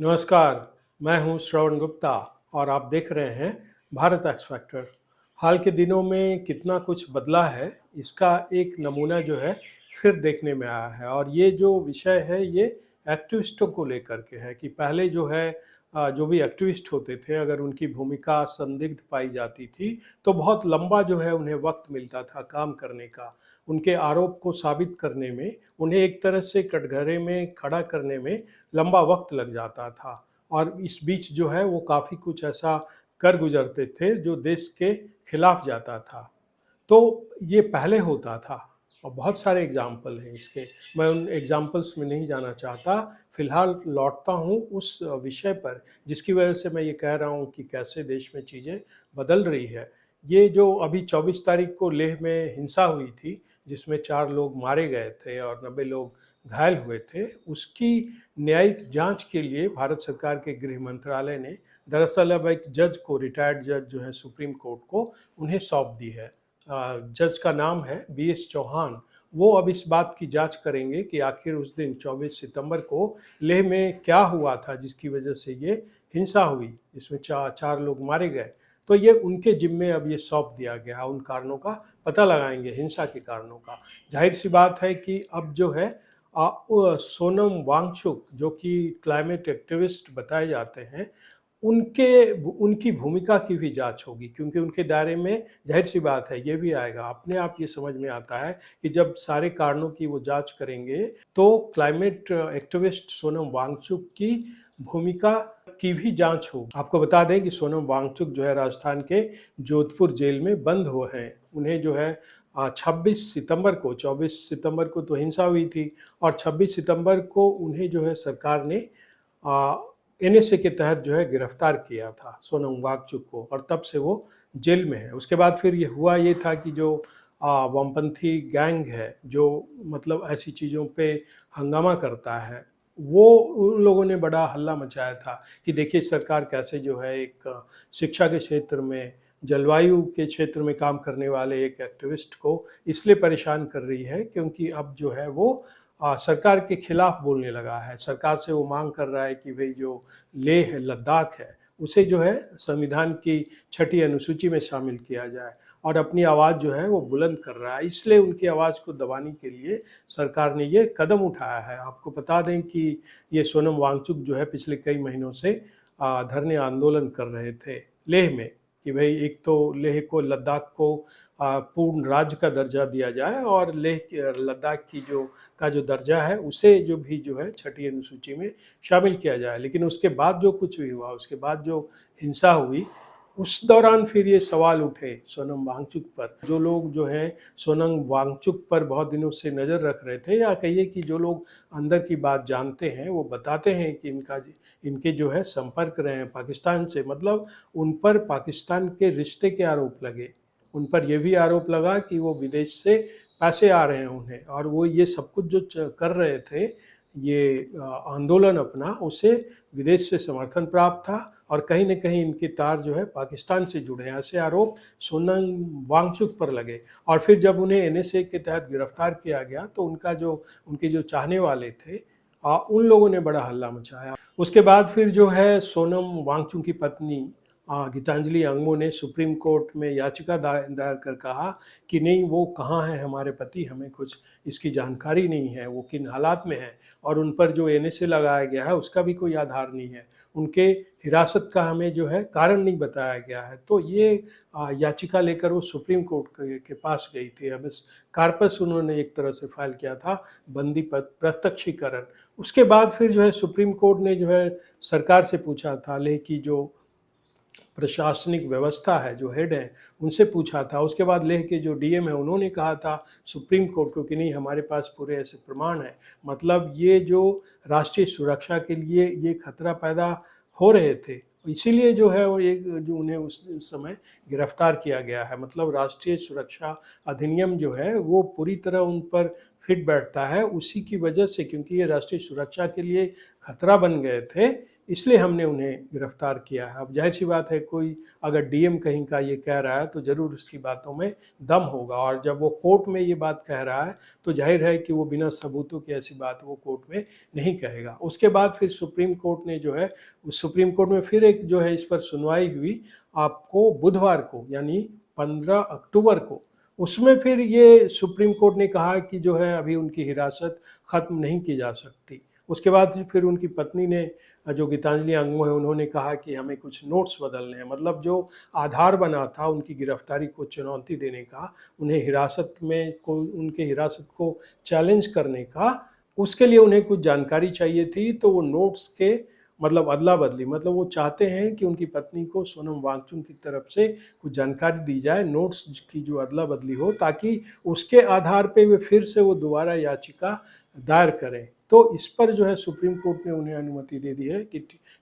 नमस्कार, मैं हूं श्रवण गुप्ता और आप देख रहे हैं भारत एक्स फैक्टर। हाल के दिनों में कितना कुछ बदला है, इसका एक नमूना जो है फिर देखने में आया है। और ये जो विषय है ये एक्टिविस्टों को लेकर के है कि पहले जो है जो भी एक्टिविस्ट होते थे, अगर उनकी भूमिका संदिग्ध पाई जाती थी तो बहुत लंबा जो है उन्हें वक्त मिलता था काम करने का। उनके आरोप को साबित करने में, उन्हें एक तरह से कटघरे में खड़ा करने में लंबा वक्त लग जाता था। और इस बीच जो है वो काफ़ी कुछ ऐसा कर गुजरते थे जो देश के खिलाफ जाता था। तो ये पहले होता था और बहुत सारे एग्जाम्पल हैं इसके। मैं उन एग्जाम्पल्स में नहीं जाना चाहता। फिलहाल लौटता हूँ उस विषय पर जिसकी वजह से मैं ये कह रहा हूँ कि कैसे देश में चीज़ें बदल रही है। ये जो अभी 24 तारीख को लेह में हिंसा हुई थी, जिसमें 4 लोग मारे गए थे और 90 लोग घायल हुए थे, उसकी न्यायिक जांच के लिए भारत सरकार के गृह मंत्रालय ने दरअसल अब एक जज को, रिटायर्ड जज जो है सुप्रीम कोर्ट को, उन्हें सौंप दी है। जज का नाम है BS चौहान। वो अब इस बात की जांच करेंगे कि आखिर उस दिन 24 सितंबर को लेह में क्या हुआ था जिसकी वजह से ये हिंसा हुई, इसमें चार लोग मारे गए। तो ये उनके जिम्मे अब ये सौंप दिया गया, उन कारणों का पता लगाएंगे, हिंसा के कारणों का। जाहिर सी बात है कि अब जो है सोनम वांगचुक, जो कि क्लाइमेट एक्टिविस्ट बताए जाते हैं, उनके उनकी भूमिका की भी जांच होगी, क्योंकि उनके दायरे में जाहिर सी बात है ये भी आएगा। अपने आप ये समझ में आता है कि जब सारे कारणों की वो जांच करेंगे तो क्लाइमेट एक्टिविस्ट सोनम वांगचुक की भूमिका की भी जांच हो। आपको बता दें कि सोनम वांगचुक जो है राजस्थान के जोधपुर जेल में बंद हो हैं। उन्हें जो है 26 सितंबर को, 24 सितंबर को तो हिंसा हुई थी और 26 सितंबर को उन्हें जो है सरकार ने NSA के तहत जो है गिरफ्तार किया था सोनम वांगचुक को, और तब से वो जेल में है। उसके बाद फिर ये हुआ ये था कि जो वामपंथी गैंग है, जो मतलब ऐसी चीज़ों पे हंगामा करता है, वो उन लोगों ने बड़ा हल्ला मचाया था कि देखिए सरकार कैसे जो है एक शिक्षा के क्षेत्र में, जलवायु के क्षेत्र में काम करने वाले एक एक्टिविस्ट को इसलिए परेशान कर रही है क्योंकि अब जो है वो सरकार के खिलाफ बोलने लगा है। सरकार से वो मांग कर रहा है कि भाई जो लेह है, लद्दाख है, उसे जो है संविधान की 6ठी अनुसूची में शामिल किया जाए, और अपनी आवाज़ जो है वो बुलंद कर रहा है। इसलिए उनकी आवाज़ को दबाने के लिए सरकार ने ये कदम उठाया है। आपको बता दें कि ये सोनम वांगचुक जो है पिछले कई महीनों से धरने आंदोलन कर रहे थे लेह में कि भाई एक तो लेह को, लद्दाख को पूर्ण राज्य का दर्जा दिया जाए, और लेह लद्दाख की जो दर्जा है उसे जो भी जो है 6ठी अनुसूची में शामिल किया जाए। लेकिन उसके बाद जो कुछ भी हुआ, उसके बाद जो हिंसा हुई, उस दौरान फिर ये सवाल उठे सोनम वांगचुक पर। जो लोग जो हैं सोनम वांगचुक पर बहुत दिनों से नज़र रख रहे थे, या कहिए कि जो लोग अंदर की बात जानते हैं, वो बताते हैं कि इनके जो है संपर्क रहे हैं पाकिस्तान से, मतलब उन पर पाकिस्तान के रिश्ते के आरोप लगे। उन पर यह भी आरोप लगा कि वो विदेश से पैसे आ रहे हैं उन्हें, और वो ये सब कुछ जो कर रहे थे, ये आंदोलन अपना, उसे विदेश से समर्थन प्राप्त था, और कहीं न कहीं इनके तार जो है पाकिस्तान से जुड़े हैं। ऐसे आरोप सोनम वांगचुक पर लगे। और फिर जब उन्हें NSA के तहत गिरफ्तार किया गया तो उनके जो चाहने वाले थे, उन लोगों ने बड़ा हल्ला मचाया। उसके बाद फिर जो है सोनम वांगचुक की पत्नी गीतांजलि अंगमो ने सुप्रीम कोर्ट में याचिका दायर कर कहा कि नहीं, वो कहाँ है हमारे पति, हमें कुछ इसकी जानकारी नहीं है, वो किन हालात में हैं, और उन पर जो NSA लगाया गया है उसका भी कोई आधार नहीं है, उनके हिरासत का हमें जो है कारण नहीं बताया गया है। तो ये याचिका लेकर वो सुप्रीम कोर्ट के पास गई थी। अब इस कार्पस उन्होंने एक तरह से फाइल किया था, बंदी प्रत्यक्षीकरण। उसके बाद फिर जो है सुप्रीम कोर्ट ने जो है सरकार से पूछा था, लेह की जो प्रशासनिक व्यवस्था है, जो हेड है, उनसे पूछा था। उसके बाद लेह के जो DM है, उन्होंने कहा था सुप्रीम कोर्ट को कि नहीं, हमारे पास पूरे ऐसे प्रमाण हैं। मतलब ये जो राष्ट्रीय सुरक्षा के लिए ये खतरा पैदा हो रहे थे, इसीलिए जो है वो एक जो उन्हें उस समय गिरफ्तार किया गया है। मतलब राष्ट्रीय सुरक्षा अधिनियम जो है वो पूरी तरह उन पर फिट बैठता है उसी की वजह से, क्योंकि ये राष्ट्रीय सुरक्षा के लिए खतरा बन गए थे, इसलिए हमने उन्हें गिरफ्तार किया है। अब जाहिर सी बात है, कोई अगर डीएम कहीं का ये कह रहा है तो ज़रूर उसकी बातों में दम होगा, और जब वो कोर्ट में ये बात कह रहा है तो जाहिर है कि वो बिना सबूतों की ऐसी बात वो कोर्ट में नहीं कहेगा। उसके बाद फिर सुप्रीम कोर्ट ने जो है, उस सुप्रीम कोर्ट में फिर एक जो है इस पर सुनवाई हुई आपको बुधवार को, यानी 15 अक्टूबर को। उसमें फिर ये सुप्रीम कोर्ट ने कहा कि जो है अभी उनकी हिरासत ख़त्म नहीं की जा सकती। उसके बाद फिर उनकी पत्नी ने, जो गीतांजलि अंगमो है, उन्होंने कहा कि हमें कुछ नोट्स बदलने हैं, मतलब जो आधार बना था उनकी गिरफ्तारी को चुनौती देने का, उन्हें हिरासत में को उनके हिरासत को चैलेंज करने का, उसके लिए उन्हें कुछ जानकारी चाहिए थी। तो वो नोट्स के मतलब अदला बदली, मतलब वो चाहते हैं कि उनकी पत्नी को सोनम वांगचुक की तरफ से कुछ जानकारी दी जाए, नोट्स की जो अदला बदली हो, ताकि उसके आधार पे वे फिर से वो दोबारा याचिका दायर करें। तो इस पर जो है सुप्रीम कोर्ट ने उन्हें अनुमति दे दी है कि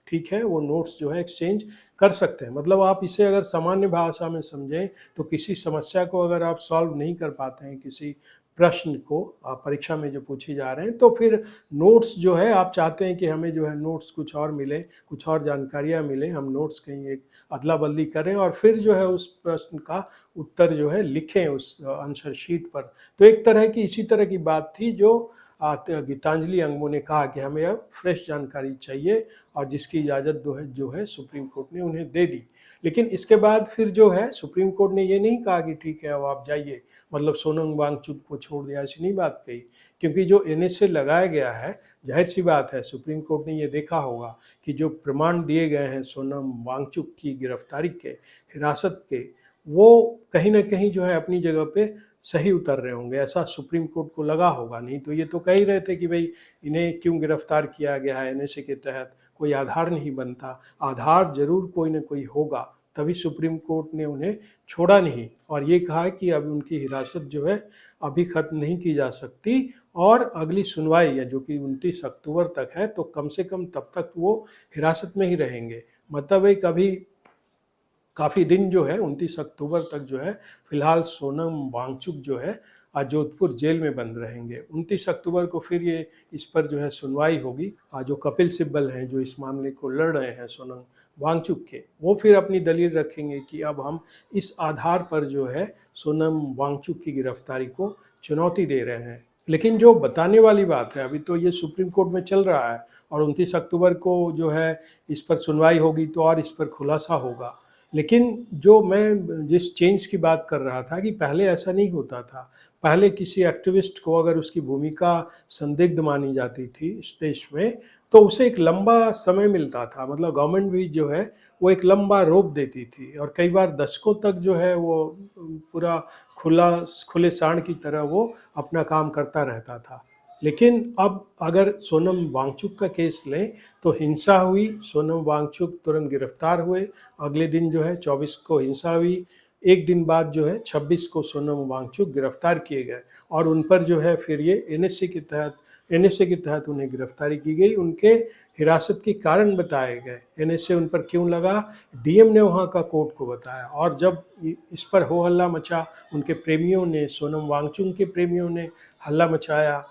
ठीक है, वो नोट्स जो है एक्सचेंज कर सकते हैं। मतलब आप इसे अगर सामान्य भाषा में समझें तो किसी समस्या को अगर आप सॉल्व नहीं कर पाते हैं, किसी प्रश्न को परीक्षा में जो पूछे जा रहे हैं, तो फिर नोट्स जो है, आप चाहते हैं कि हमें जो है नोट्स कुछ और मिले, कुछ और जानकारियाँ मिलें, हम नोट्स कहीं एक अदला बदली करें और फिर जो है उस प्रश्न का उत्तर जो है लिखें उस आंसर शीट पर। तो एक तरह की इसी तरह की बात थी जो गीतांजलि अंगमो ने कहा कि हमें अब फ्रेश जानकारी चाहिए, और जिसकी इजाज़त जो है सुप्रीम कोर्ट ने उन्हें दे दी। लेकिन इसके बाद फिर जो है सुप्रीम कोर्ट ने ये नहीं कहा कि ठीक है अब आप जाइए, मतलब सोनम वांगचुक को छोड़ दिया, ऐसी नहीं बात कही। क्योंकि जो एनएसए लगाया गया है, जाहिर सी बात है सुप्रीम कोर्ट ने ये देखा होगा कि जो प्रमाण दिए गए हैं सोनम वांगचुक की गिरफ्तारी के, हिरासत के, वो कहीं ना कहीं जो है अपनी जगह पे सही उतर रहे होंगे, ऐसा सुप्रीम कोर्ट को लगा होगा। नहीं तो ये तो कह ही रहे थे कि भाई इन्हें क्यों गिरफ्तार किया गया है एनएसए के तहत, कोई आधार नहीं बनता। आधार जरूर कोई ना कोई होगा, तभी सुप्रीम कोर्ट ने उन्हें छोड़ा नहीं और ये कहा कि अब उनकी हिरासत जो है अभी ख़त्म नहीं की जा सकती, और अगली सुनवाई है जो कि 29 अक्टूबर तक है, तो कम से कम तब तक वो हिरासत में ही रहेंगे। मतलब एक अभी काफ़ी दिन जो है 29 अक्टूबर तक जो है फिलहाल सोनम वांगचुक जो है आज जोधपुर जेल में बंद रहेंगे। 29 अक्टूबर को फिर ये इस पर जो है सुनवाई होगी। आज जो कपिल सिब्बल हैं जो इस मामले को लड़ रहे हैं सोनम वांगचुक के, वो फिर अपनी दलील रखेंगे कि अब हम इस आधार पर जो है सोनम वांगचुक की गिरफ्तारी को चुनौती दे रहे हैं। लेकिन जो बताने वाली बात है, अभी तो ये सुप्रीम कोर्ट में चल रहा है और 29 अक्टूबर को जो है इस पर सुनवाई होगी तो और इस पर खुलासा होगा। लेकिन जो मैं जिस चेंज की बात कर रहा था कि पहले ऐसा नहीं होता था। पहले किसी एक्टिविस्ट को अगर उसकी भूमिका संदिग्ध मानी जाती थी इस देश में, तो उसे एक लंबा समय मिलता था। मतलब गवर्नमेंट भी जो है वो एक लंबा रोक देती थी और कई बार दशकों तक जो है वो पूरा खुले सांड की तरह वो अपना काम करता रहता था। लेकिन अब अगर सोनम वांगचुक का केस लें तो हिंसा हुई, सोनम वांगचुक तुरंत गिरफ्तार हुए, अगले दिन जो है 24 को हिंसा हुई, एक दिन बाद जो है 26 को सोनम वांगचुक गिरफ्तार किए गए और उन पर जो है फिर ये एनएसए के तहत उन्हें गिरफ्तारी की गई। उनके हिरासत के कारण बताए गए, एनएसए उन पर क्यों लगा, डीएम ने वहाँ का कोर्ट को बताया। और जब इस पर हो हल्ला मचा, उनके प्रेमियों ने, सोनम वांगचुक के प्रेमियों ने हल्ला मचाया,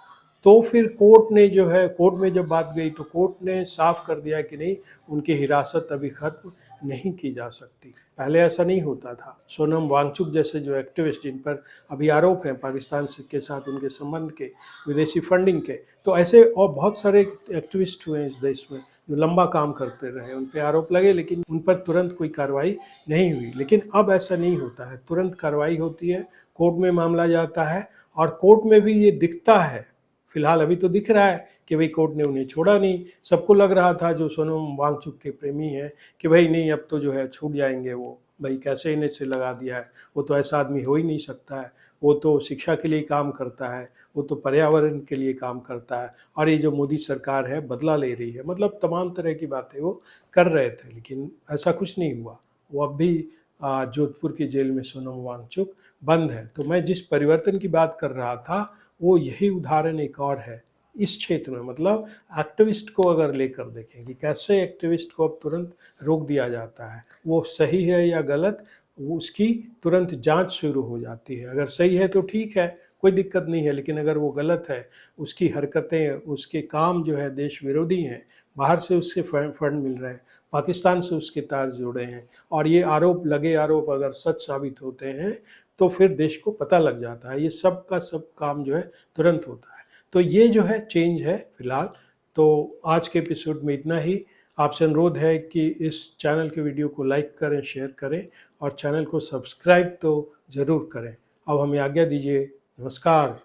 तो फिर कोर्ट ने जो है, कोर्ट में जब बात गई तो कोर्ट ने साफ कर दिया कि नहीं, उनकी हिरासत अभी खत्म नहीं की जा सकती। पहले ऐसा नहीं होता था। सोनम वांगचुक जैसे जो एक्टिविस्ट जिन पर अभी आरोप हैं पाकिस्तान के साथ उनके संबंध के, विदेशी फंडिंग के, तो ऐसे और बहुत सारे एक्टिविस्ट हुए हैं इस देश में जो लंबा काम करते रहे, उन पर आरोप लगे लेकिन उन पर तुरंत कोई कार्रवाई नहीं हुई। लेकिन अब ऐसा नहीं होता है, तुरंत कार्रवाई होती है, कोर्ट में मामला जाता है और कोर्ट में भी ये दिखता है, फिलहाल अभी तो दिख रहा है कि भाई कोर्ट ने उन्हें छोड़ा नहीं। सबको लग रहा था जो सोनम वांगचुक के प्रेमी हैं कि भाई नहीं अब तो जो है छूट जाएंगे, वो भाई कैसे इन्हें से लगा दिया है, वो तो ऐसा आदमी हो ही नहीं सकता है, वो तो शिक्षा के लिए काम करता है, वो तो पर्यावरण के लिए काम करता है, और ये जो मोदी सरकार है बदला ले रही है, मतलब तमाम तरह की बातें वो कर रहे थे। लेकिन ऐसा कुछ नहीं हुआ, वो अब भी जोधपुर की जेल में सोनम वांगचुक बंद है। तो मैं जिस परिवर्तन की बात कर रहा था वो यही उदाहरण एक और है इस क्षेत्र में। मतलब एक्टिविस्ट को अगर लेकर देखें कि कैसे एक्टिविस्ट को अब तुरंत रोक दिया जाता है, वो सही है या गलत, वो उसकी तुरंत जांच शुरू हो जाती है। अगर सही है तो ठीक है, कोई दिक्कत नहीं है, लेकिन अगर वो गलत है, उसकी हरकतें, उसके काम जो है देश विरोधी हैं, बाहर से उसके फंड मिल रहे हैं, पाकिस्तान से उसके तार जुड़े हैं, और ये आरोप अगर सच साबित होते हैं तो फिर देश को पता लग जाता है। ये सब का सब काम जो है तुरंत होता है। तो ये जो है चेंज है फिलहाल। तो आज के एपिसोड में इतना ही। आपसे अनुरोध है कि इस चैनल के वीडियो को लाइक करें, शेयर करें और चैनल को सब्सक्राइब तो ज़रूर करें। अब हमें आज्ञा दीजिए। नमस्कार।